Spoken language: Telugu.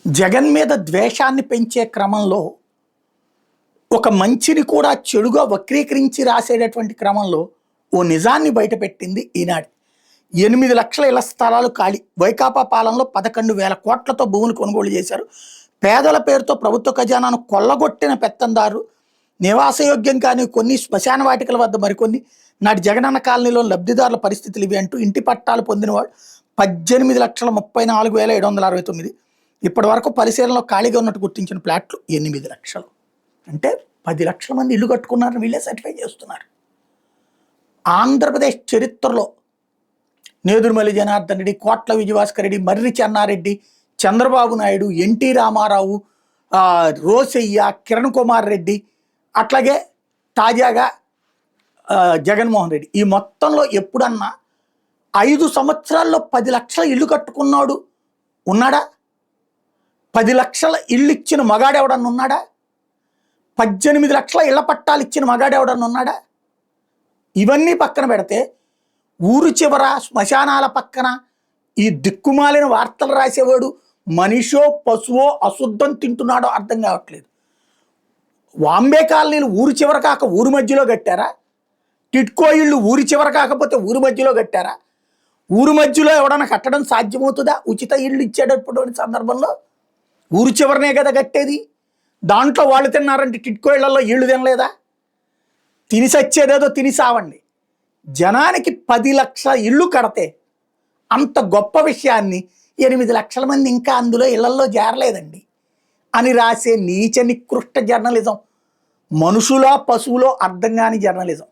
జగన్ మీద ద్వేషాన్ని పెంచే క్రమంలో ఒక మంచిని కూడా చెడుగా వక్రీకరించి రాసేటటువంటి క్రమంలో ఓ నిజాన్ని బయటపెట్టింది ఈనాడు. 8 లక్షల ఇళ్ల స్థలాలు ఖాళీ. వైకాపా పాలనలో 11,000 కోట్లతో భూములు కొనుగోలు చేశారు. పేదల పేరుతో ప్రభుత్వ ఖజానాను కొల్లగొట్టిన పెత్తందారు. నివాసయోగ్యం కానీ కొన్ని శ్మశాన వాటికల వద్ద మరికొన్ని. నాటి జగనన్న కాలనీలో లబ్ధిదారుల పరిస్థితులు ఇవి అంటూ ఇంటి పట్టాలు పొందినవాడు 18,34,769. ఇప్పటి వరకు పరిశీలనలో ఖాళీగా ఉన్నట్టు గుర్తించిన ప్లాట్లు 8 లక్షలు. అంటే 10 లక్షల మంది ఇల్లు కట్టుకున్నారని వీళ్ళే సర్టిఫై చేస్తున్నారు. ఆంధ్రప్రదేశ్ చరిత్రలో నేదురుమల్లి జనార్దన్ రెడ్డి, కోట్ల విజయభాస్కర్ రెడ్డి, మర్రి చెన్నారెడ్డి, చంద్రబాబు నాయుడు, ఎన్టీ రామారావు, రోసయ్య, కిరణ్ కుమార్ రెడ్డి, అట్లాగే తాజాగా జగన్మోహన్ రెడ్డి, ఈ మొత్తంలో ఎప్పుడన్నా 5 సంవత్సరాల్లో 10 లక్షల ఇల్లు కట్టుకున్నాడు ఉన్నాడా? 10 లక్షల ఇల్లు ఇచ్చిన మగాడెవడన్నా ఉన్నాడా? 18 లక్షల ఇళ్ల పట్టాలు ఇచ్చిన మగాడెవడన్నా ఉన్నాడా? ఇవన్నీ పక్కన పెడితే ఊరు చివర శ్మశానాల పక్కన ఈ దిక్కుమాలిన వార్తలు రాసేవాడు మనిషో పశువో అశుద్ధం తింటున్నాడో అర్థం కావట్లేదు. వాంబే కాలనీలు ఊరు చివర కాక ఊరు మధ్యలో కట్టారా? టిట్కో ఇళ్ళు ఊరి చివర కాకపోతే ఊరు మధ్యలో కట్టారా? ఊరు మధ్యలో ఎవడన్నా కట్టడం సాధ్యమవుతుందా? ఉచిత ఇళ్ళు ఇచ్చేటప్పుడు సందర్భంలో ఊరు చివరనే కదా కట్టేది. దాంట్లో వాళ్ళు తిన్నారంటే టిట్కో ఇళ్లలో ఇళ్ళు తినలేదా? తినిసచ్చేదేదో తినిసావండి. జనానికి 10 లక్షల ఇళ్ళు కడితే అంత గొప్ప విషయాన్ని 8 లక్షల మంది ఇంకా అందులో ఇళ్లల్లో చేరలేదండి అని రాసే నీచ నికృష్ట జర్నలిజం, మనుషులో పశువులో అర్థం కాని జర్నలిజం.